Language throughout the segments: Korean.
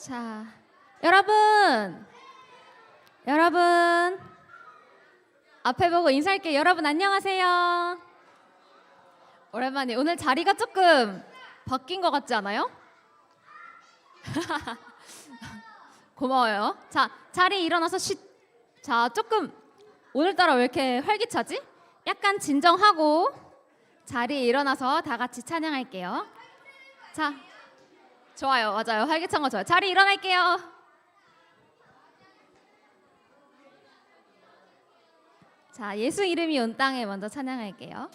자, 여러분 앞에 보고 인사할게요. 여러분 안녕하세요. 오랜만에 오늘 자리가 조금 바뀐 것 같지 않아요? 고마워요. 자, 자리 일어나서 자, 조금 오늘따라 왜 이렇게 활기차지? 약간 진정하고 자리에 일어나서 다 같이 찬양할게요. 자, 좋아요. 맞아요. 활기찬 거 좋아요. 자리 일어날게요. 자, 예수 이름이 온 땅에 먼저 찬양할게요.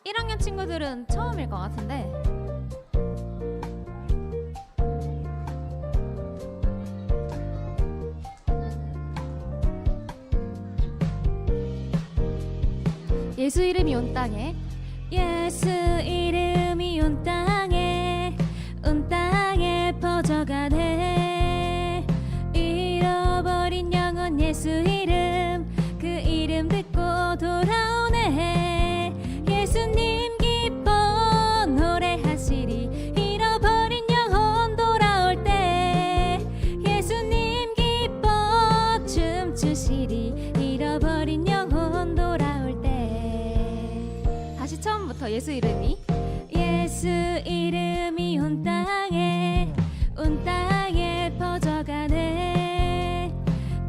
1학년 친구들은 처음일 것 같은데. 예수 이름이 온 땅에, 예수 이름이 온 땅에 퍼져가네. 잃어버린 영혼 예수 이름, 그 이름 듣고 돌아오네. 예수님 기뻐 노래하시리. 잃어버린 영혼 돌아올 때 예수님 기뻐 춤추시리. 잃어버린 영혼 돌아올 때. 다시 처음부터 예수 이름이, 예수 이름이 온 땅에 퍼져가네.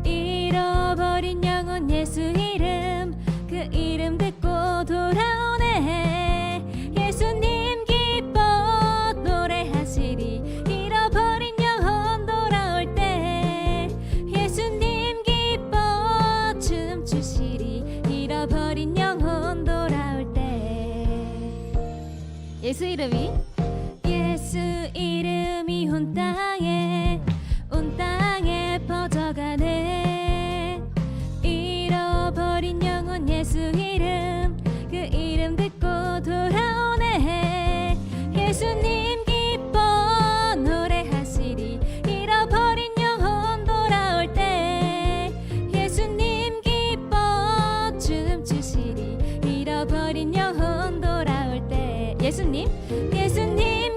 잃어버린 영혼 예수 이름, 그 이름 듣고 돌아오네. 예수님 기뻐 노래하시리. 잃어버린 영혼 돌아올 때 예수님 기뻐 춤추시리. 잃어버린 영혼 돌아올 때. 예수 이름이, 예수 이름이 온 땅에 퍼져가네. 잃어버린 영혼 예수 이름, 그 이름 듣고 돌아오네. 예수님 기뻐 노래하시리. 잃어버린 영혼 돌아올 때 예수님 기뻐 춤추시리. 잃어버린 영혼 돌아올 때 예수님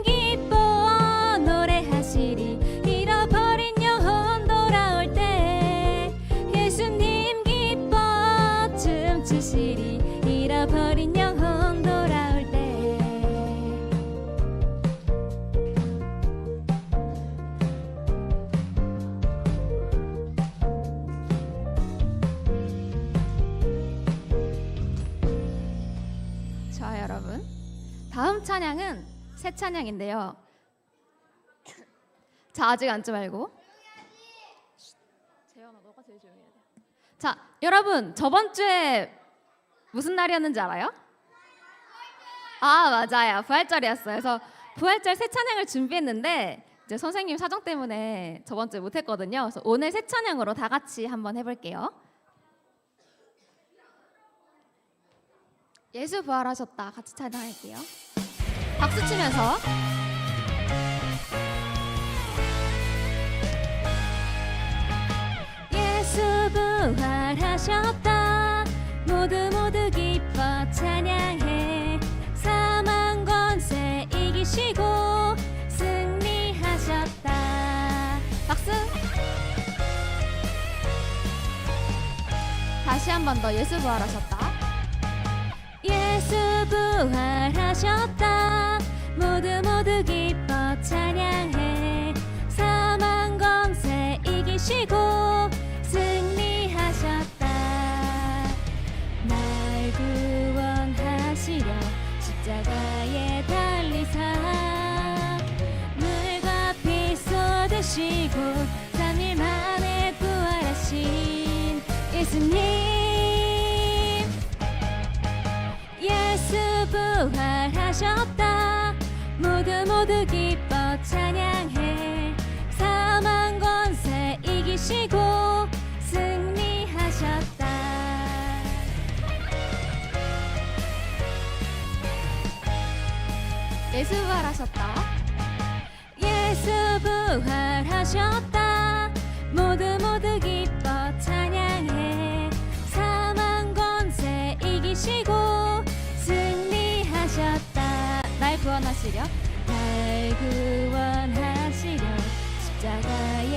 기뻐 노래하시리. 잃어버린 영혼 돌아올 때 예수님 기뻐 춤추시리. 잃어버린 영혼 돌아올 때. 자, 여러분, 다음 찬양은 새 찬양인데요. 자, 아직 앉지 말고. 재현아, 너가 제일 조용히 해야 돼. 자, 여러분, 저번 주에 무슨 날이었는지 알아요? 아, 맞아요. 부활절이었어요. 그래서 부활절 새 찬양을 준비했는데 이제 선생님 사정 때문에 저번 주에 못했거든요. 그래서 오늘 새 찬양으로 다 같이 한번 해볼게요. 예수 부활하셨다 같이 찬양할게요. 박수 치면서. 예수 부활하셨다. 모두 기뻐 찬양해. 사망 권세 이기시고 승리하셨다. 박수. 다시 한 번 더. 예수 부활하셨다. 예수 부활하셨다. 모두 기뻐 찬양해. 사망 권세 이기시고 승리하셨다. 날 구원하시려 십자가에 달리사 물과 피 쏟으시고 3일 만에 부활하신 예수님. 예수 부활하셨다. 모두 기뻐 찬양해. 사망 권세 이기시고 승리하셨다. 예수 부활하셨다. 예수 부활하셨다. 모두 기뻐 찬양해. 사망 권세 이기시고 승리하셨다. 날 구원하시려 십자가에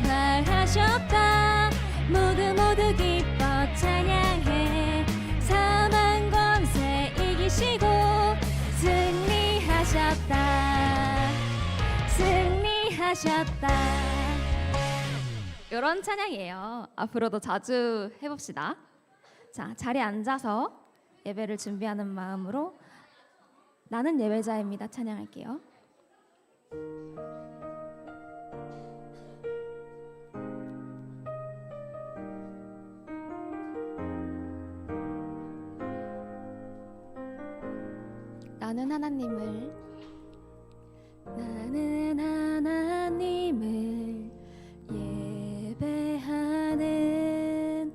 부활하셨다. 모두 모두 기뻐 찬양해. 사망 권세 이기시고 승리하셨다. 승리하셨다. 이런 찬양이에요. 앞으로도 자주 해봅시다. 자, 자리에 앉아서 예배를 준비하는 마음으로 나는 예배자입니다 찬양할게요. 나는 하나님을 예배하는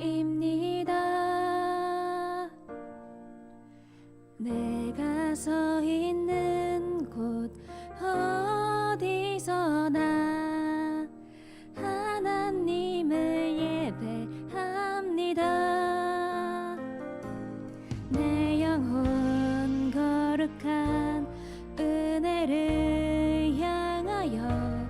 예배자입니다. 내가 서 있는 곳 어디서나 하나님을 예배합니다. 내 영혼 거룩한 은혜를 향하여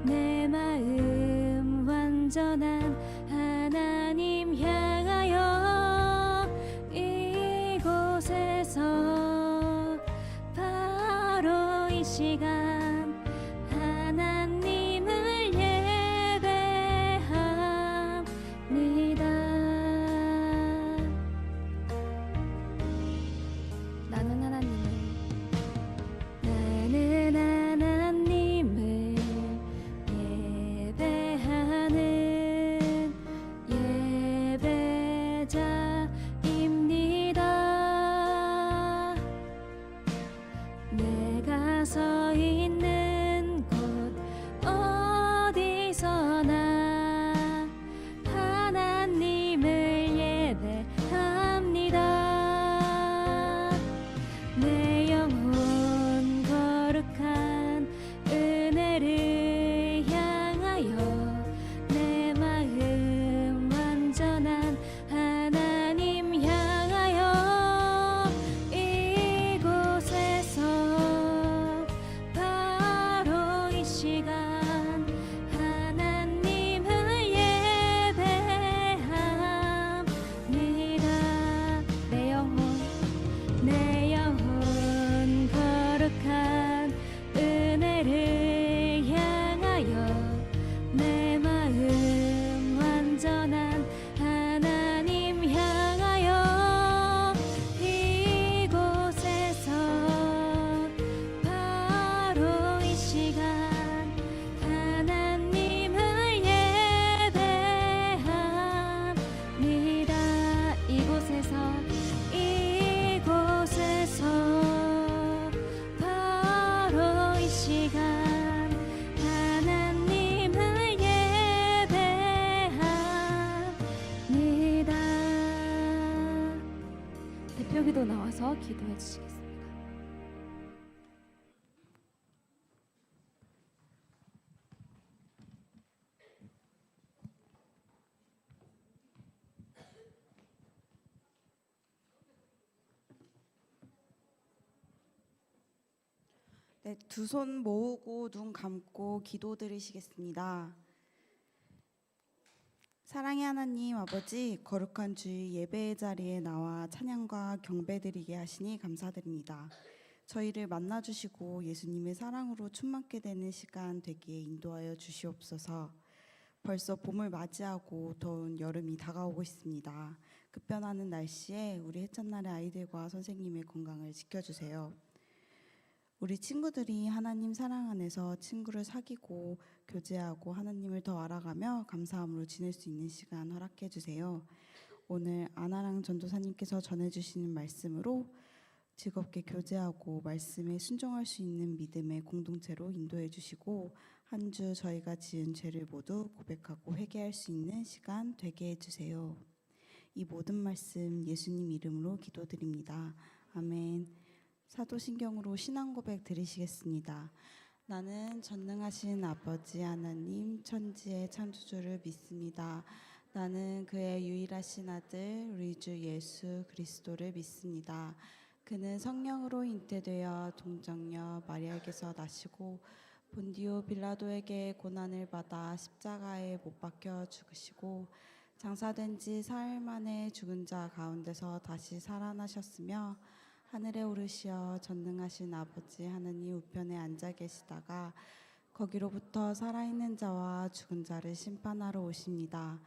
내 마음 완전한 하나님 향하여 이곳에서 바로 이 시간 하나님을 예배합니다. 나는 하나님을 예배하는 예배자입니다. 내가 서 있는 곳 어디서나 하나님을 예배합니다. 내 영혼 거룩한 은혜를 향하여 내 마음 완전한 하나님 향하여 이곳에서 바로 이 시간 하나님을 예배합니다. 내 영혼 거룩한 은혜를 향하여 내 마음 완전한 하나님 향하여 이곳에서 바로 이 시간 하나님을 예배합니다. 이곳에서 바로 이 시간 하나님을 예배합니다. 대표기도 나와서 기도해 주시겠습니다. 네, 두 손 모으고 눈 감고 기도 드리시겠습니다. 사랑의 하나님 아버지, 거룩한 주의 예배의 자리에 나와 찬양과 경배드리게 하시니 감사드립니다. 저희를 만나주시고 예수님의 사랑으로 충만케 되는 시간 되기에 인도하여 주시옵소서. 벌써 봄을 맞이하고 더운 여름이 다가오고 있습니다. 급변하는 날씨에 우리 해찬날의 아이들과 선생님의 건강을 지켜주세요. 우리 친구들이 하나님 사랑 안에서 친구를 사귀고 교제하고 하나님을 더 알아가며 감사함으로 지낼 수 있는 시간 허락해 주세요. 오늘 아나랑 전도사님께서 전해주시는 말씀으로 즐겁게 교제하고 말씀에 순종할 수 있는 믿음의 공동체로 인도해 주시고 한 주 저희가 지은 죄를 모두 고백하고 회개할 수 있는 시간 되게 해주세요. 이 모든 말씀 예수님 이름으로 기도드립니다. 아멘. 사도신경으로 신앙 고백 드리시겠습니다. 나는 전능하신 아버지 하나님 천지의 창조주를 믿습니다. 나는 그의 유일하신 아들 우리 주 예수 그리스도를 믿습니다. 그는 성령으로 잉태되어 동정녀 마리아에게서 나시고 본디오 빌라도에게 고난을 받아 십자가에 못 박혀 죽으시고 장사된 지 사흘 만에 죽은 자 가운데서 다시 살아나셨으며 하늘에 오르시어 전능하신 아버지 하느님 우편에 앉아 계시다가 거기로부터 살아있는 자와 죽은 자를 심판하러 오십니다.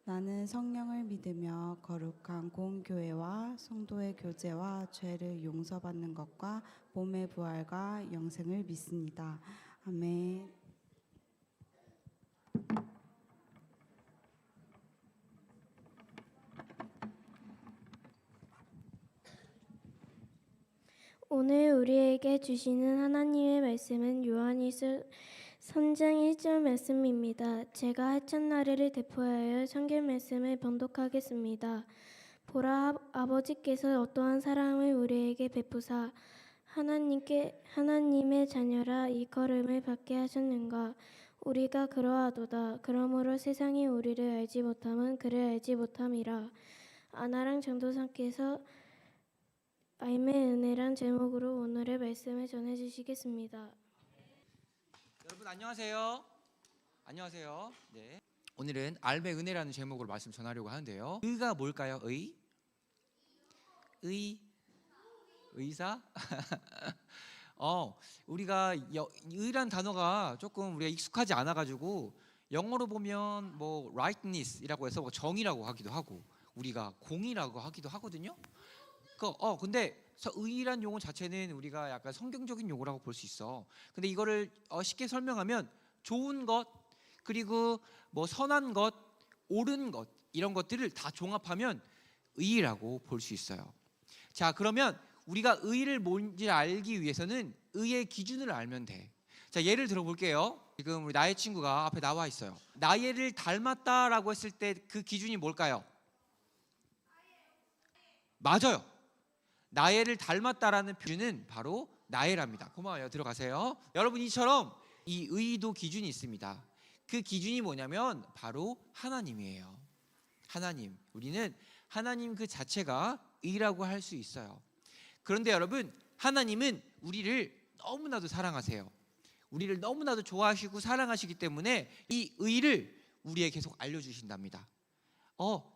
나는 성령을 믿으며 거룩한 공교회와 성도의 교제와 죄를 용서받는 것과 몸의 부활과 영생을 믿습니다. 아멘. 오늘 우리에게 주시는 하나님의 말씀은 요한일서 3장 1절 말씀입니다. 제가 하천나리를 대표하여 성경 말씀을 번독하겠습니다. 보라, 아버지께서 어떠한 사랑을 우리에게 베푸사 하나님의 자녀라 일컬음을 받게 하셨는가. 우리가 그러하도다. 그러므로 세상이 우리를 알지 못함은 그를 알지 못함이라. 아나랑 전도사께서 알매 은혜란 제목으로 오늘의 말씀을 전해주시겠습니다. 여러분 안녕하세요. 안녕하세요. 네. 오늘은 알매 은혜라는 제목으로 말씀 전하려고 하는데요. 의가 뭘까요? 의사? 우리가 의란 단어가 조금 우리가 익숙하지 않아 가지고 영어로 보면 뭐 rightness이라고 해서 뭐 정의라고 하기도 하고 우리가 공의라고 하기도 하거든요. 근데 의란 용어 자체는 우리가 약간 성경적인 용어라고 볼 수 있어. 근데 이거를 쉽게 설명하면 좋은 것 그리고 뭐 선한 것, 옳은 것 이런 것들을 다 종합하면 의라고 볼 수 있어요. 자, 그러면 우리가 의를 뭔지 알기 위해서는 의의 기준을 알면 돼. 자, 예를 들어 볼게요. 지금 우리 나의 친구가 앞에 나와 있어요. 나를 닮았다라고 했을 때 그 기준이 뭘까요? 맞아요. 나를 닮았다라는 표준은 바로 나엘랍니다. 고마워요. 들어가세요. 여러분 이처럼 이 의도 기준이 있습니다. 그 기준이 뭐냐면 바로 하나님이에요. 하나님. 우리는 하나님 그 자체가 의라고 할 수 있어요. 그런데 여러분 하나님은 우리를 너무나도 사랑하세요. 우리를 너무나도 좋아하시고 사랑하시기 때문에 이 의를 우리에게 계속 알려주신답니다.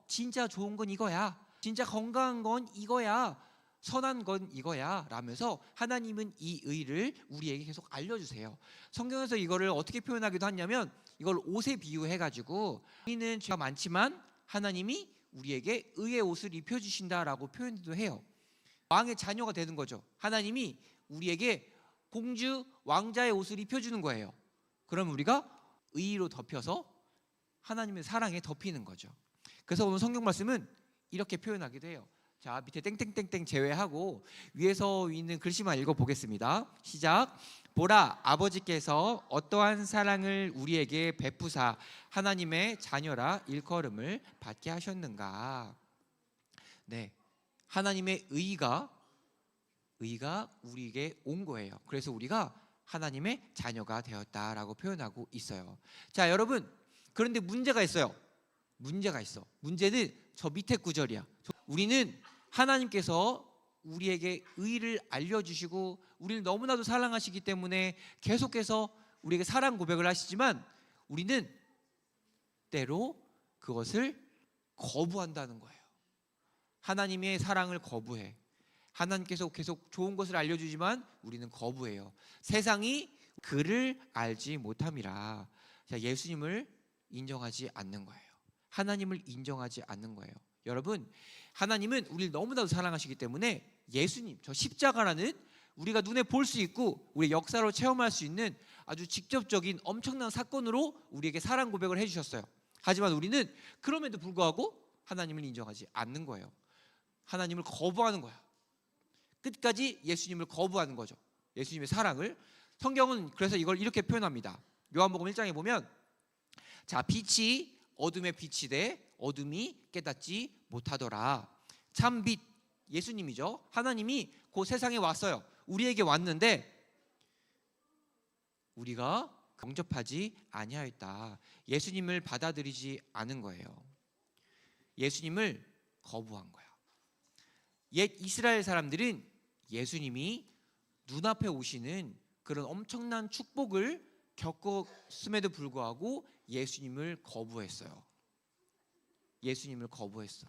진짜 좋은 건 이거야. 진짜 건강한 건 이거야. 선한 건 이거야 라면서 하나님은 이 의를 우리에게 계속 알려주세요. 성경에서 이거를 어떻게 표현하기도 하냐면 이걸 옷에 비유해가지고 우리는 죄가 많지만 하나님이 우리에게 의의 옷을 입혀주신다라고 표현도 해요. 왕의 자녀가 되는 거죠. 하나님이 우리에게 공주, 왕자의 옷을 입혀주는 거예요. 그럼 우리가 의로 덮여서 하나님의 사랑에 덮이는 거죠. 그래서 오늘 성경 말씀은 이렇게 표현하기도 해요. 자, 밑에 땡땡땡땡 제외하고 위에서 있는 글씨만 읽어보겠습니다. 시작. 보라, 아버지께서 어떠한 사랑을 우리에게 베푸사 하나님의 자녀라 일컬음을 받게 하셨는가. 네, 하나님의 의가 우리에게 온 거예요. 그래서 우리가 하나님의 자녀가 되었다라고 표현하고 있어요. 자, 여러분 그런데 문제가 있어요. 문제가 있어. 문제는 저 밑에 구절이야. 우리는 하나님께서 우리에게 의를 알려주시고 우리를 너무나도 사랑하시기 때문에 계속해서 우리에게 사랑 고백을 하시지만 우리는 때로 그것을 거부한다는 거예요. 하나님의 사랑을 거부해. 하나님께서 계속 좋은 것을 알려주지만 우리는 거부해요. 세상이 그를 알지 못함이라. 자, 예수님을 인정하지 않는 거예요. 하나님을 인정하지 않는 거예요. 여러분 하나님은 우리를 너무나도 사랑하시기 때문에 예수님 저 십자가라는 우리가 눈에 볼 수 있고 우리의 역사로 체험할 수 있는 아주 직접적인 엄청난 사건으로 우리에게 사랑 고백을 해주셨어요. 하지만 우리는 그럼에도 불구하고 하나님을 인정하지 않는 거예요. 하나님을 거부하는 거야. 끝까지 예수님을 거부하는 거죠. 예수님의 사랑을. 성경은 그래서 이걸 이렇게 표현합니다. 요한복음 1장에 보면 자, 빛이 어둠의 빛이 돼 어둠이 깨닫지 못하더라. 참 빛 예수님이죠. 하나님이 그 세상에 왔어요. 우리에게 왔는데 우리가 영접하지 아니하였다. 예수님을 받아들이지 않은 거예요. 예수님을 거부한 거야. 옛 이스라엘 사람들은 예수님이 눈앞에 오시는 그런 엄청난 축복을 겪었음에도 불구하고 예수님을 거부했어요. 예수님을 거부했어.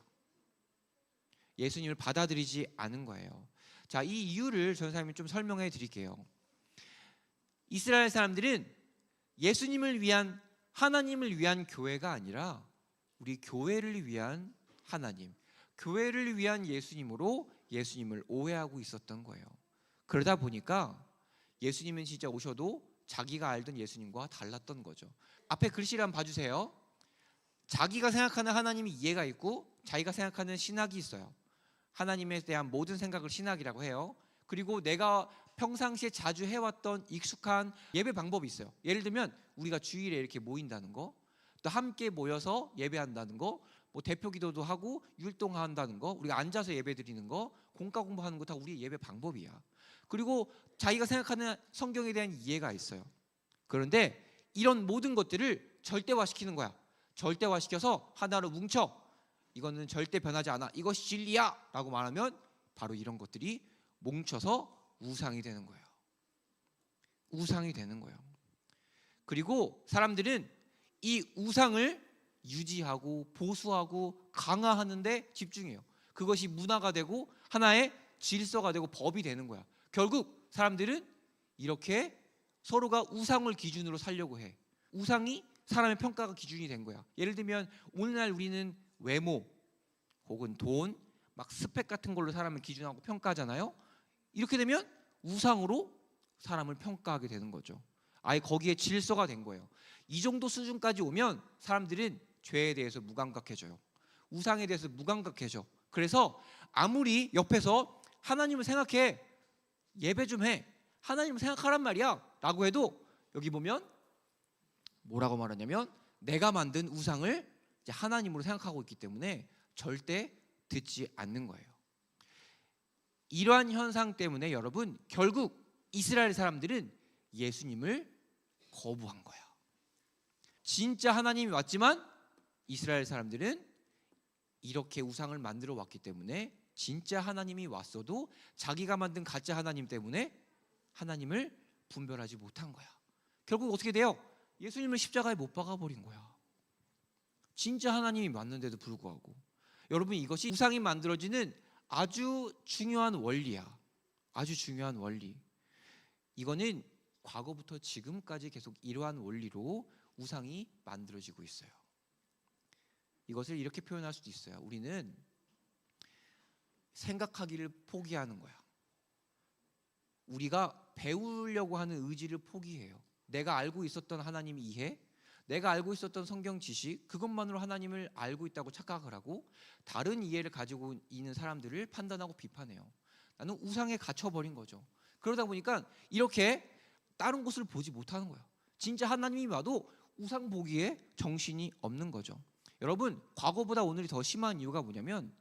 예수님을 받아들이지 않은 거예요. 자, 이 이유를 전사님이 좀 설명해 드릴게요. 이스라엘 사람들은 예수님을 위한, 하나님을 위한 교회가 아니라 우리 교회를 위한 하나님, 교회를 위한 예수님으로 예수님을 오해하고 있었던 거예요. 그러다 보니까 예수님은 진짜 오셔도 자기가 알던 예수님과 달랐던 거죠. 앞에 글씨를 한번 봐주세요. 자기가 생각하는 하나님이 이해가 있고 자기가 생각하는 신학이 있어요. 하나님에 대한 모든 생각을 신학이라고 해요. 그리고 내가 평상시에 자주 해왔던 익숙한 예배 방법이 있어요. 예를 들면 우리가 주일에 이렇게 모인다는 거, 또 함께 모여서 예배한다는 거, 뭐 대표 기도도 하고 율동한다는 거, 우리가 앉아서 예배 드리는 거, 공과 공부하는 거 다 우리의 예배 방법이야. 그리고 자기가 생각하는 성경에 대한 이해가 있어요. 그런데 이런 모든 것들을 절대화시키는 거야. 절대화시켜서 하나로 뭉쳐. 이거는 절대 변하지 않아. 이것이 진리야 라고 말하면 바로 이런 것들이 뭉쳐서 우상이 되는 거예요. 우상이 되는 거예요. 그리고 사람들은 이 우상을 유지하고 보수하고 강화하는 데 집중해요. 그것이 문화가 되고 하나의 질서가 되고 법이 되는 거야. 결국 사람들은 이렇게 서로가 우상을 기준으로 살려고 해. 우상이 사람의 평가가 기준이 된 거야. 예를 들면 오늘날 우리는 외모 혹은 돈, 막 스펙 같은 걸로 사람을 기준하고 평가하잖아요. 이렇게 되면 우상으로 사람을 평가하게 되는 거죠. 아예 거기에 질서가 된 거예요. 이 정도 수준까지 오면 사람들은 죄에 대해서 무감각해져요. 우상에 대해서 무감각해져. 그래서 아무리 옆에서 하나님을 생각해, 예배 좀 해, 하나님을 생각하란 말이야 라고 해도 여기 보면 뭐라고 말하냐면 내가 만든 우상을 이제 하나님으로 생각하고 있기 때문에 절대 듣지 않는 거예요. 이러한 현상 때문에 여러분 결국 이스라엘 사람들은 예수님을 거부한 거예요. 진짜 하나님이 왔지만 이스라엘 사람들은 이렇게 우상을 만들어 왔기 때문에 진짜 하나님이 왔어도 자기가 만든 가짜 하나님 때문에 하나님을 분별하지 못한 거야. 결국 어떻게 돼요? 예수님을 십자가에 못 박아버린 거야. 진짜 하나님이 왔는데도 불구하고. 여러분 이것이 우상이 만들어지는 아주 중요한 원리야. 아주 중요한 원리. 이거는 과거부터 지금까지 계속 이러한 원리로 우상이 만들어지고 있어요. 이것을 이렇게 표현할 수도 있어요. 우리는 생각하기를 포기하는 거야. 우리가 배우려고 하는 의지를 포기해요. 내가 알고 있었던 하나님 이해, 내가 알고 있었던 성경 지식, 그것만으로 하나님을 알고 있다고 착각을 하고 다른 이해를 가지고 있는 사람들을 판단하고 비판해요. 나는 우상에 갇혀버린 거죠. 그러다 보니까 이렇게 다른 곳을 보지 못하는 거예요. 진짜 하나님이 와도 우상 보기에 정신이 없는 거죠. 여러분 과거보다 오늘이 더 심한 이유가 뭐냐면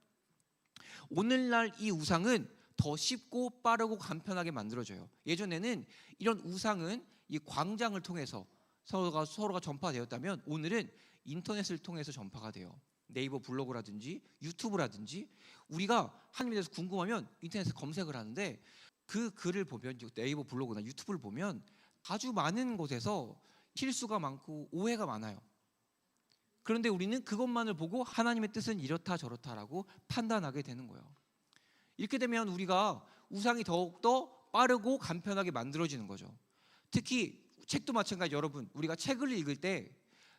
오늘날 이 우상은 더 쉽고 빠르고 간편하게 만들어져요. 예전에는 이런 우상은 이 광장을 통해서 서로가 전파되었다면 오늘은 인터넷을 통해서 전파가 돼요. 네이버 블로그라든지 유튜브라든지 우리가 하나님에 대해서 궁금하면 인터넷에 검색을 하는데 그 글을 보면 네이버 블로그나 유튜브를 보면 아주 많은 곳에서 실수가 많고 오해가 많아요. 그런데 우리는 그것만을 보고 하나님의 뜻은 이렇다 저렇다라고 판단하게 되는 거예요. 이렇게 되면 우리가 우상이 더욱더 빠르고 간편하게 만들어지는 거죠. 특히 책도 마찬가지. 여러분 우리가 책을 읽을 때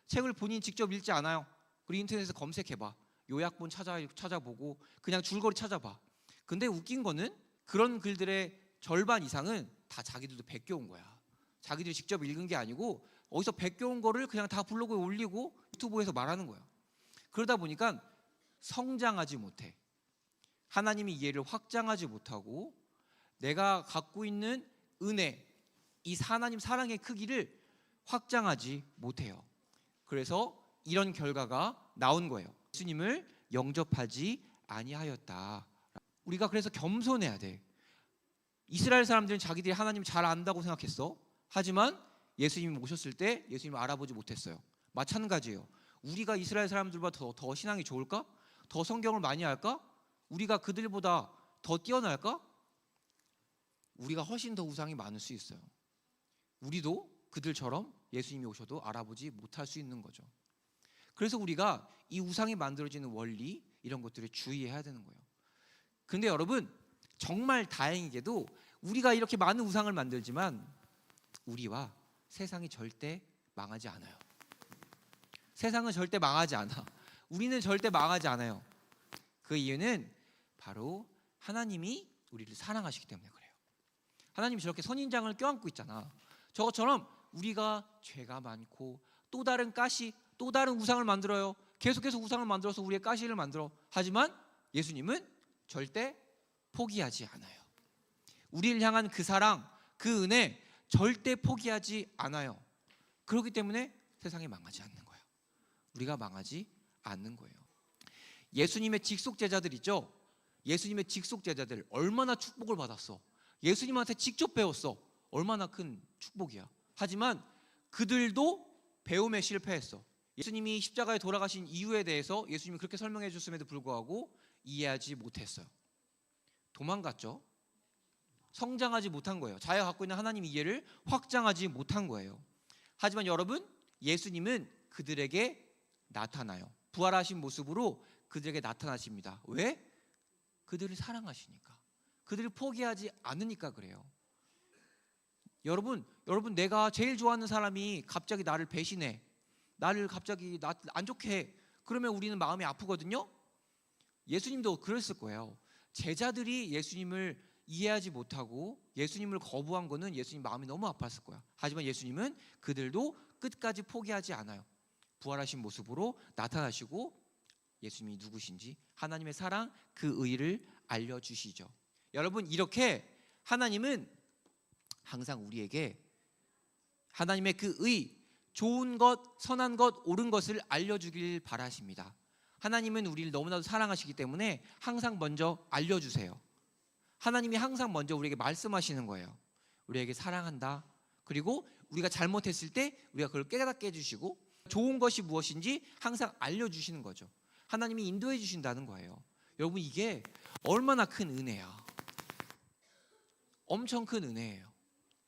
책을 본인 직접 읽지 않아요. 우리 인터넷에서 검색해봐. 요약본 찾아보고 그냥 줄거리 찾아봐. 근데 웃긴 거는 그런 글들의 절반 이상은 다 자기들도 베껴온 거야. 자기들이 직접 읽은 게 아니고 어디서 베껴온 거를 그냥 다 블로그에 올리고 유튜브에서 말하는 거야. 그러다 보니까 성장하지 못해. 하나님의 이해를 확장하지 못하고 내가 갖고 있는 은혜, 이 하나님 사랑의 크기를 확장하지 못해요. 그래서 이런 결과가 나온 거예요. 예수님을 영접하지 아니하였다. 우리가 그래서 겸손해야 돼. 이스라엘 사람들은 자기들이 하나님 잘 안다고 생각했어. 하지만 예수님이 오셨을 때 예수님을 알아보지 못했어요. 마찬가지예요. 우리가 이스라엘 사람들보다 더 신앙이 좋을까? 더 성경을 많이 할까? 우리가 그들보다 더 뛰어날까? 우리가 훨씬 더 우상이 많을 수 있어요. 우리도 그들처럼 예수님이 오셔도 알아보지 못할 수 있는 거죠. 그래서 우리가 이 우상이 만들어지는 원리 이런 것들을 주의해야 되는 거예요. 근데 여러분 정말 다행히게도 우리가 이렇게 많은 우상을 만들지만 우리와 세상이 절대 망하지 않아요. 세상은 절대 망하지 않아. 우리는 절대 망하지 않아요. 그 이유는 바로 하나님이 우리를 사랑하시기 때문에 그래요. 하나님이 저렇게 선인장을 껴안고 있잖아. 저것처럼 우리가 죄가 많고 또 다른 가시, 또 다른 우상을 만들어요. 계속해서 우상을 만들어서 우리의 가시를 만들어. 하지만 예수님은 절대 포기하지 않아요. 우리를 향한 그 사랑, 그 은혜 절대 포기하지 않아요. 그렇기 때문에 세상이 망하지 않는 거예요. 우리가 망하지 않는 거예요. 예수님의 직속 제자들 있죠? 예수님의 직속 제자들 얼마나 축복을 받았어. 예수님한테 직접 배웠어. 얼마나 큰 축복이야. 하지만 그들도 배움에 실패했어. 예수님이 십자가에 돌아가신 이유에 대해서 예수님이 그렇게 설명해 줬음에도 불구하고 이해하지 못했어요. 도망갔죠. 성장하지 못한 거예요. 자기가 갖고 있는 하나님 이해를 확장하지 못한 거예요. 하지만 여러분, 예수님은 그들에게 나타나요. 부활하신 모습으로 그들에게 나타나십니다. 왜? 그들을 사랑하시니까. 그들을 포기하지 않으니까 그래요. 여러분 내가 제일 좋아하는 사람이 갑자기 나를 배신해. 나를 갑자기 안 좋게 해. 그러면 우리는 마음이 아프거든요. 예수님도 그랬을 거예요. 제자들이 예수님을 이해하지 못하고 예수님을 거부한 거는 예수님 마음이 너무 아팠을 거야. 하지만 예수님은 그들도 끝까지 포기하지 않아요. 부활하신 모습으로 나타나시고 예수님이 누구신지 하나님의 사랑 그 의를 알려주시죠. 여러분 이렇게 하나님은 항상 우리에게 하나님의 그 의, 좋은 것, 선한 것, 옳은 것을 알려주길 바라십니다. 하나님은 우리를 너무나도 사랑하시기 때문에 항상 먼저 알려주세요. 하나님이 항상 먼저 우리에게 말씀하시는 거예요. 우리에게 사랑한다. 그리고 우리가 잘못했을 때 우리가 그걸 깨닫게 해주시고 좋은 것이 무엇인지 항상 알려주시는 거죠. 하나님이 인도해 주신다는 거예요. 여러분 이게 얼마나 큰 은혜야. 엄청 큰 은혜예요.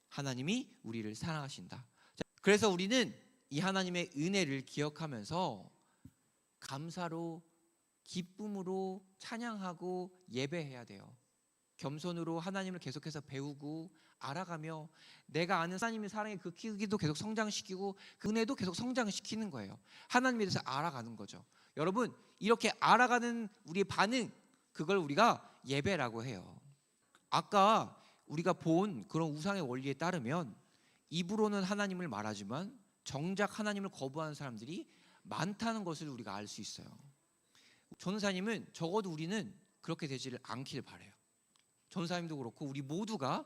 하나님이 우리를 사랑하신다. 그래서 우리는 이 하나님의 은혜를 기억하면서 감사로 기쁨으로 찬양하고 예배해야 돼요. 겸손으로 하나님을 계속해서 배우고 알아가며 내가 아는 하나님의 사랑의 그 크기도 계속 성장시키고 그 은혜도 계속 성장시키는 거예요. 하나님에 대해서 알아가는 거죠. 여러분 이렇게 알아가는 우리의 반응, 그걸 우리가 예배라고 해요. 아까 우리가 본 그런 우상의 원리에 따르면 입으로는 하나님을 말하지만 정작 하나님을 거부하는 사람들이 많다는 것을 우리가 알 수 있어요. 전사님은 적어도 우리는 그렇게 되지를 않길 바라요. 전사님도 그렇고 우리 모두가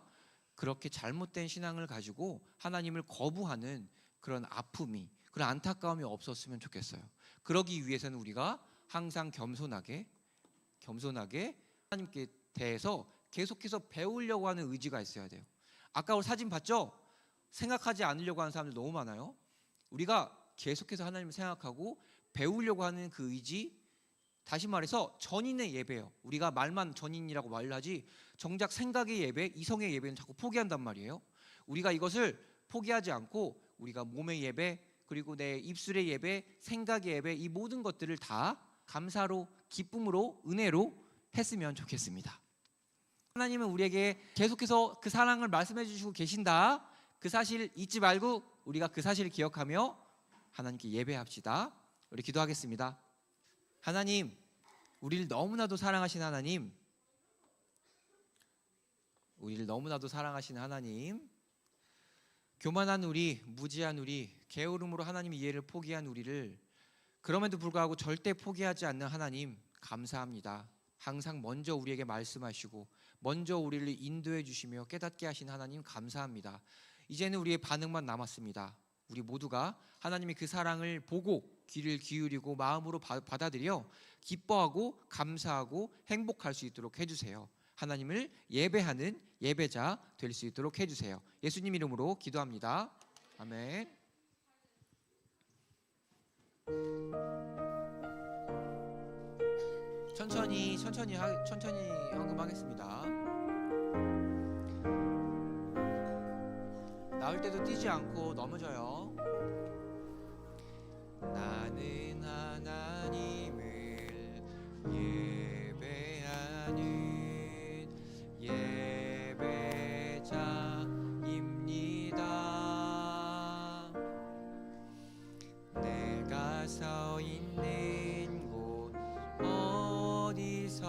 그렇게 잘못된 신앙을 가지고 하나님을 거부하는 그런 아픔이, 그런 안타까움이 없었으면 좋겠어요. 그러기 위해서는 우리가 항상 겸손하게 하나님께 대해서 계속해서 배우려고 하는 의지가 있어야 돼요. 아까 우리 사진 봤죠? 생각하지 않으려고 하는 사람들 너무 많아요. 우리가 계속해서 하나님을 생각하고 배우려고 하는 그 의지, 다시 말해서 전인의 예배예요. 우리가 말만 전인이라고 말을 하지 정작 생각의 예배, 이성의 예배는 자꾸 포기한단 말이에요. 우리가 이것을 포기하지 않고 우리가 몸의 예배, 그리고 내 입술의 예배, 생각의 예배, 이 모든 것들을 다 감사로, 기쁨으로, 은혜로 했으면 좋겠습니다. 하나님은 우리에게 계속해서 그 사랑을 말씀해 주시고 계신다. 그 사실 잊지 말고 우리가 그 사실을 기억하며 하나님께 예배합시다. 우리 기도하겠습니다. 하나님, 우리를 너무나도 사랑하신 하나님, 우리를 너무나도 사랑하신 하나님, 교만한 우리, 무지한 우리, 게으름으로 하나님의 이해를 포기한 우리를 그럼에도 불구하고 절대 포기하지 않는 하나님 감사합니다. 항상 먼저 우리에게 말씀하시고 먼저 우리를 인도해 주시며 깨닫게 하신 하나님 감사합니다. 이제는 우리의 반응만 남았습니다. 우리 모두가 하나님의 그 사랑을 보고 귀를 기울이고 마음으로 받아들여 기뻐하고 감사하고 행복할 수 있도록 해주세요. 하나님을 예배하는 예배자 될 수 있도록 해주세요. 예수님 이름으로 기도합니다. 아멘. 천천히 헌금하겠습니다. 나올 때도 뛰지 않고 넘어져요. 나는 하나님을 예배하는 예배자입니다. 내가 서 있는 곳 어디서나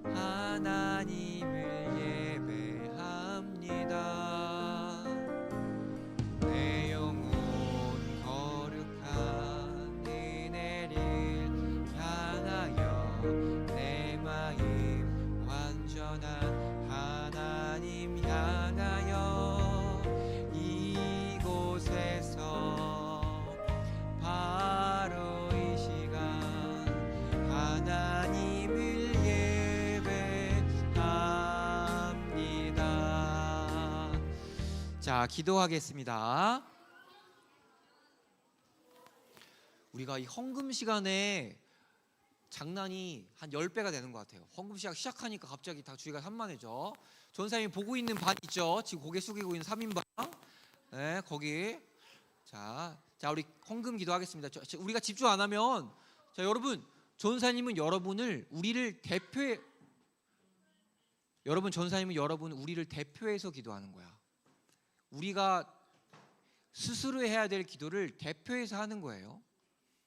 하나님을 예배합니다. 내 영혼 거룩한 은혜를 향하여 내 마음 완전한 하나님 향하여 이곳에서 바로 이 시간 하나님을 예배합니다. 자, 기도하겠습니다. 우리가 이 헌금 시간에 장난이 한 10배가 되는 것 같아요. 헌금 시작하니까 갑자기 다 주의가 산만해져. 전사님이 보고 있는 반 있죠? 지금 고개 숙이고 있는 3인방. 네, 거기. 자, 우리 헌금 기도하겠습니다. 우리가 집중 안 하면, 자, 여러분, 전사님은 우리를 대표해서 기도하는 거야. 우리가 스스로 해야 될 기도를 대표해서 하는 거예요.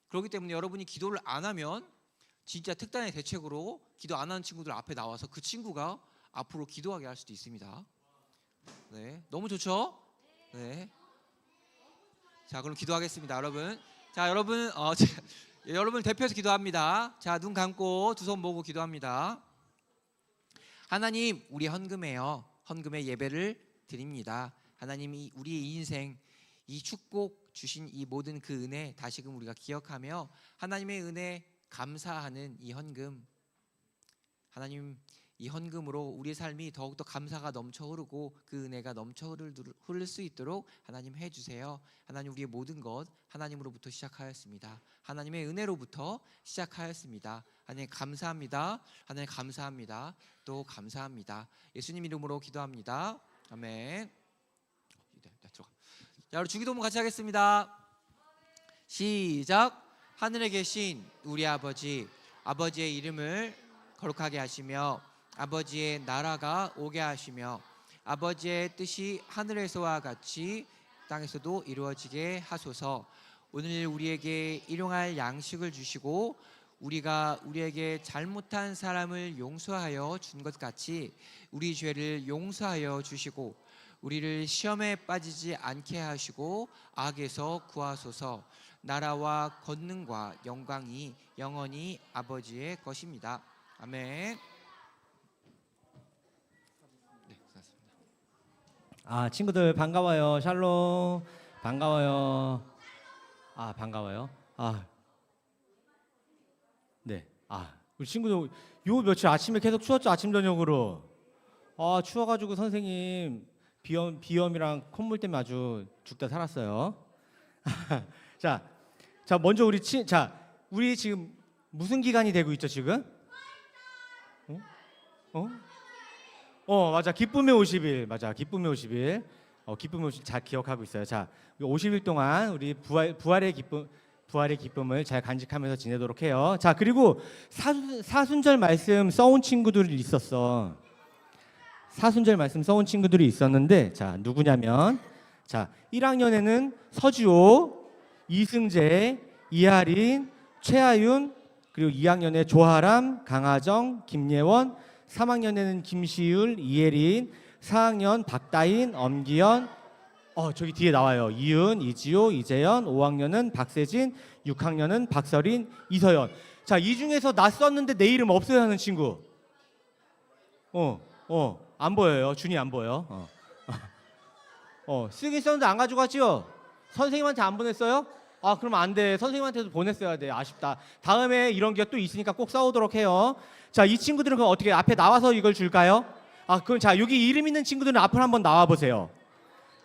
그렇기 때문에 여러분이 기도를 안 하면 진짜 특단의 대책으로 기도 안 하는 친구들 앞에 나와서 그 친구가 앞으로 기도하게 할 수도 있습니다. 네, 너무 좋죠? 네. 자, 그럼 기도하겠습니다, 여러분. 자, 여러분, 여러분 대표해서 기도합니다. 자, 눈 감고 두 손 모으고 기도합니다. 하나님, 우리 헌금의 예배를 드립니다. 하나님이 우리의 인생, 이 축복 주신 이 모든 그 은혜 다시금 우리가 기억하며 하나님의 은혜 감사하는 이 헌금, 하나님, 이 헌금으로 우리의 삶이 더욱더 감사가 넘쳐 흐르고 그 은혜가 넘쳐 흐를 수 있도록 하나님 해주세요. 하나님, 우리의 모든 것 하나님으로부터 시작하였습니다. 하나님의 은혜로부터 시작하였습니다. 하나님 감사합니다. 하나님 감사합니다. 또 감사합니다. 예수님 이름으로 기도합니다. 아멘. 들어가. 자, 우리 주기도문 같이 하겠습니다. 시작. 하늘에 계신 우리 아버지의 이름을 거룩하게 하시며 아버지의 나라가 오게 하시며 아버지의 뜻이 하늘에서와 같이 땅에서도 이루어지게 하소서. 오늘 우리에게 일용할 양식을 주시고 우리가 우리에게 잘못한 사람을 용서하여 준 것 같이 우리 죄를 용서하여 주시고 우리를 시험에 빠지지 않게 하시고 악에서 구하소서. 나라와 권능과 영광이 영원히 아버지의 것입니다. 아멘. 네, 고맙습니다. 친구들 반가워요. 샬롬. 반가워요. 반가워요. 네. 우리 친구들 요 며칠 아침에 계속 추웠죠. 아침 저녁으로. 추워가지고 선생님 비염이랑 콧물 때문에 아주 죽다 살았어요. 자, 먼저 우리 지금 무슨 기간이 되고 있죠 지금? 맞아. 기쁨의 50일. 맞아. 기쁨의 50일. 기쁨의 50일 잘 기억하고 있어요. 자, 50일 동안 우리 부활의 기쁨을 잘 간직하면서 지내도록 해요. 자, 그리고 사순절 말씀 써온 친구들이 있었어. 사순절 말씀 써온 친구들이 있었는데, 자, 누구냐면, 자, 1학년에는 서주호, 이승재, 이하린, 최하윤, 그리고 2학년에 조하람, 강하정, 김예원, 3학년에는 김시율, 이예린, 4학년 박다인, 엄기현, 저기 뒤에 나와요. 이은, 이지호, 이재현, 5학년은 박세진, 6학년은 박서린, 이서연. 자, 이 중에서 나 썼는데 내 이름 없어요 하는 친구. 안 보여요. 준이 안 보여. 쓰긴 썼는데 안 가지고 왔죠? 선생님한테 안 보냈어요? 그럼 안 돼. 선생님한테도 보냈어야 돼. 아쉽다. 다음에 이런 게 또 있으니까 꼭 싸우도록 해요. 자, 이 친구들은 그럼 어떻게 앞에 나와서 이걸 줄까요? 그럼 자, 여기 이름 있는 친구들은 앞으로 한번 나와 보세요.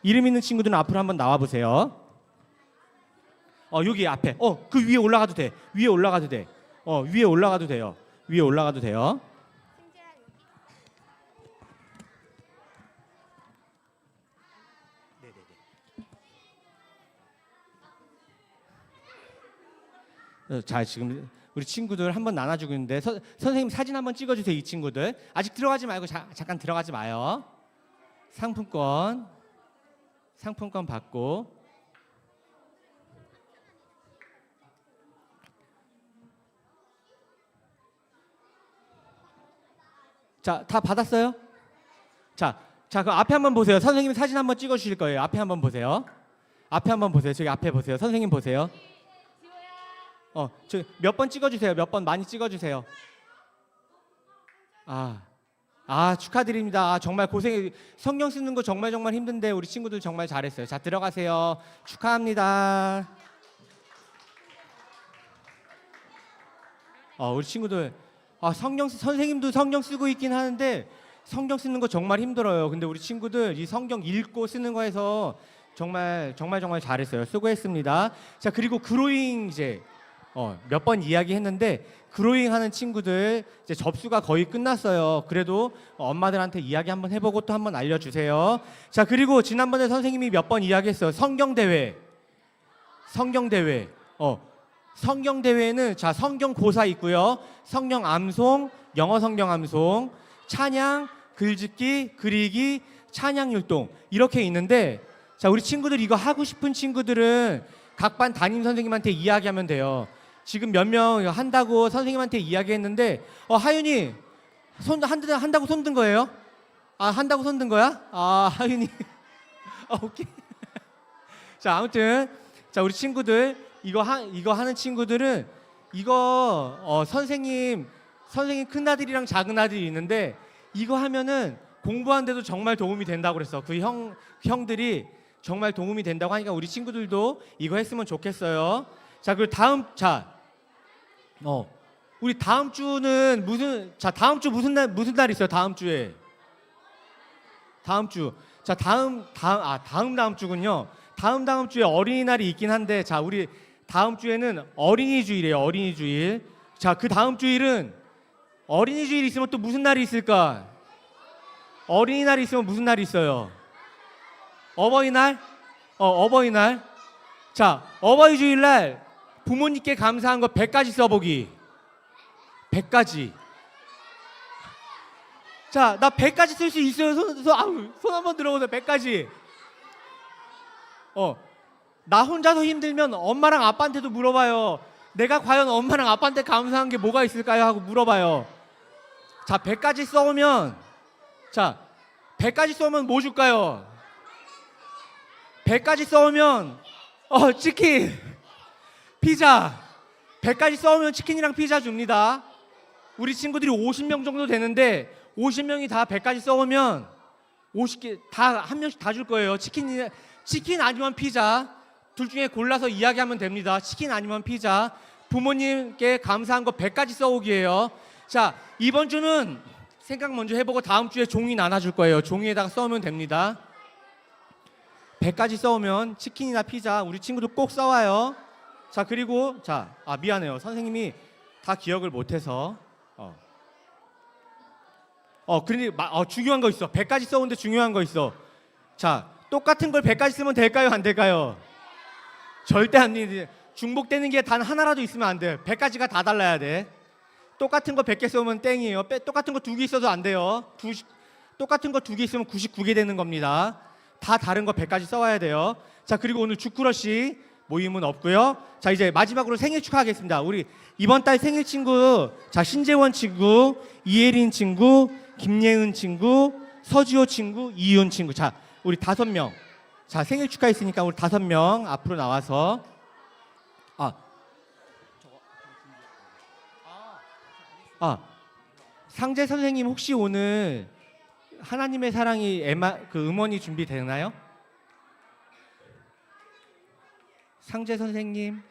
이름 있는 친구들은 앞으로 한번 나와 보세요. 여기 앞에. 그 위에 올라가도 돼. 위에 올라가도 돼. 위에 올라가도 돼요. 위에 올라가도 돼요. 자, 지금 우리 친구들 한번 나눠주고 있는데 선생님 사진 한번 찍어주세요. 이 친구들 아직 들어가지 말고 잠깐 들어가지 마요. 상품권 받고. 자, 다 받았어요? 자, 그 앞에 한번 보세요. 선생님 사진 한번 찍어 주실 거예요. 앞에 한번 보세요. 앞에 한번 보세요. 저기 앞에 보세요. 선생님 보세요. 저 몇 번 찍어 주세요. 몇 번 많이 찍어 주세요. 축하드립니다. 정말 성경 쓰는 거 정말 힘든데 우리 친구들 정말 잘했어요. 자, 들어가세요. 축하합니다. 우리 친구들 선생님도 성경 쓰고 있긴 하는데 성경 쓰는 거 정말 힘들어요. 근데 우리 친구들 이 성경 읽고 쓰는 거에서 정말 잘했어요. 수고했습니다. 자, 그리고 그로잉 이제 몇 번 이야기했는데 그로잉 하는 친구들 이제 접수가 거의 끝났어요. 그래도 엄마들한테 이야기 한번 해보고 또 한번 알려주세요. 자, 그리고 지난번에 선생님이 몇 번 이야기했어요. 성경대회. 성경대회는 자, 성경 고사 있고요. 성경 암송, 영어 성경 암송, 찬양, 글짓기, 그리기, 찬양 율동 이렇게 있는데 자, 우리 친구들 이거 하고 싶은 친구들은 각 반 담임 선생님한테 이야기하면 돼요. 지금 몇 명 한다고 선생님한테 이야기했는데 하윤이 한다고 손 든 거예요? 한다고 손 든 거야? 하윤이 오케이. 자, 아무튼 자, 우리 친구들 이거 하는 친구들은 이거 선생님 큰 아들이랑 작은 아들이 있는데 이거 하면은 공부하는데도 정말 도움이 된다고 그랬어. 그 형들이 정말 도움이 된다고 하니까 우리 친구들도 이거 했으면 좋겠어요. 자, 그리고 우리 다음 주는 다음 주 무슨 날 있어요? 다음 주에 다음 주. 자, 다음 주군요. 다음 주에 어린이날이 있긴 한데 자, 우리 다음 주에는 어린이주일이에요. 어린이주일. 자, 그 다음 주일은 어린이주일 있으면 또 무슨 날이 있을까? 어린이날이 있으면 무슨 날이 있어요? 어버이날? 어버이날. 자, 어버이주일날 부모님께 감사한 거 100가지 써보기. 100가지. 자, 나 100가지 쓸 수 있어요. 손 한번 들어보세요. 100가지. 나 혼자서 힘들면 엄마랑 아빠한테도 물어봐요. 내가 과연 엄마랑 아빠한테 감사한 게 뭐가 있을까요? 하고 물어봐요. 자, 100가지 써오면 뭐 줄까요? 100가지 써오면 치킨, 피자. 100가지 써오면 치킨이랑 피자 줍니다. 우리 친구들이 50명 정도 되는데 50명이 다 100가지 써오면 50개 다 한 명씩 다 줄 거예요. 치킨 아니면 피자 둘 중에 골라서 이야기하면 됩니다. 치킨 아니면 피자. 부모님께 감사한 거 100가지 써오기예요. 자, 이번 주는 생각 먼저 해보고 다음 주에 종이 나눠줄 거예요. 종이에다가 써오면 됩니다. 100가지 써오면 치킨이나 피자 우리 친구들 꼭 써와요. 자, 그리고 미안해요. 선생님이 다 기억을 못해서 중요한 거 있어. 100가지 써오는데 중요한 거 있어. 자, 똑같은 걸 100가지 쓰면 될까요? 안 될까요? 절대 안 돼. 중복되는 게 단 하나라도 있으면 안 돼. 100가지가 다 달라야 돼. 똑같은 거 100개 써오면 땡이에요. 똑같은 거 2개 있어도 안 돼요. 똑같은 거 2개 있으면 99개 되는 겁니다. 다 다른 거 100가지 써와야 돼요. 자, 그리고 오늘 주크러쉬 모임은 없고요. 자, 이제 마지막으로 생일 축하하겠습니다. 우리 이번 달 생일 친구, 자, 신재원 친구, 이예린 친구, 김예은 친구, 서지호 친구, 이윤 친구. 자, 우리 5명. 자, 생일 축하했으니까 우리 5명 앞으로 나와서 상재 선생님 혹시 오늘 하나님의 사랑이 음원이 준비되나요? 상재 선생님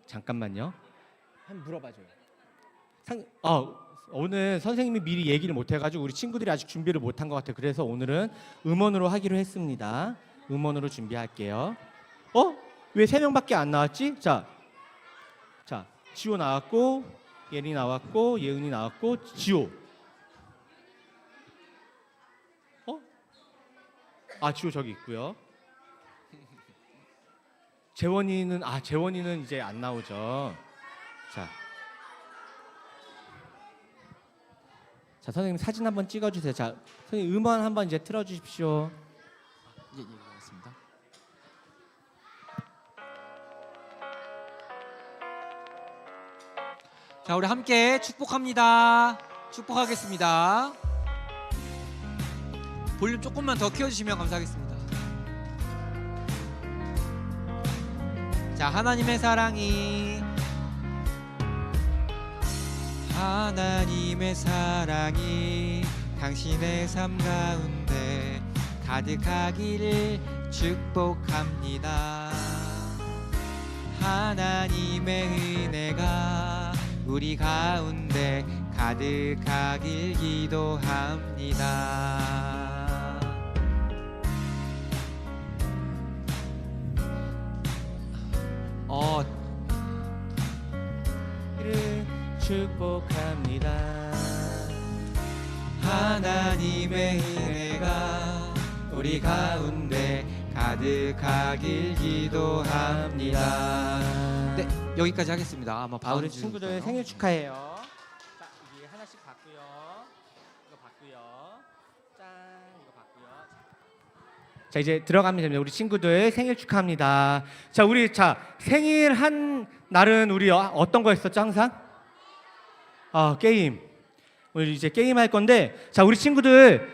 잠깐만요. 한번 물어봐줘요. 오늘 선생님이 미리 얘기를 못해가지고 우리 친구들이 아직 준비를 못한 것 같아요. 그래서 오늘은 음원으로 하기로 했습니다. 음원으로 준비할게요. 왜 3명밖에 안 나왔지? 자, 지호 나왔고, 예린이 나왔고, 예은이 나왔고, 지호. 지호 저기 있고요. 재원이는 이제 안 나오죠. 자, 선생님 사진 한번 찍어주세요. 자, 선생님 음원 한번 이제 틀어주십시오. 예, 알겠습니다. 자, 우리 함께 축복합니다. 축복하겠습니다. 볼륨 조금만 더 키워주시면 감사하겠습니다. 자, 하나님의 사랑이 당신의 삶 가운데 가득하기를 축복합니다. 하나님의 은혜가 우리 가운데 가득하길 기도합니다. 축복합니다. 하나님의 은혜가 우리 가운데 가득하길 기도합니다. 네, 여기까지 하겠습니다. 아마 우리 친구들 생일 축하해요. 자, 여기 하나씩 받고요. 이거 받고요. 짠, 이거 받고요. 자, 이제 들어가면 됩니다. 우리 친구들 생일 축하합니다. 자, 우리 생일 한 날은 우리 어떤 거 했었죠, 항상? 게임. 우리 이제 게임 할 건데, 자, 우리 친구들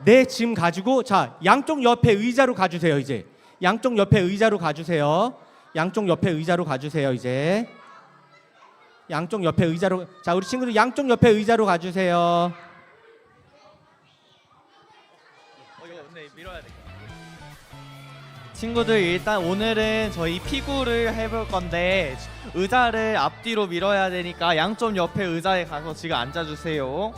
내 짐 가지고 양쪽 옆에 의자로 가주세요. 이제 양쪽 옆에 의자로 가주세요. 양쪽 옆에 의자로 가주세요. 이제 양쪽 옆에 의자로. 자, 우리 친구들 양쪽 옆에 의자로 가주세요. 친구들, 일단 오늘은 저희 피구를 해볼 건데 의자를 앞뒤로 밀어야 되니까 양쪽 옆에 의자에 가서 지금 앉아주세요.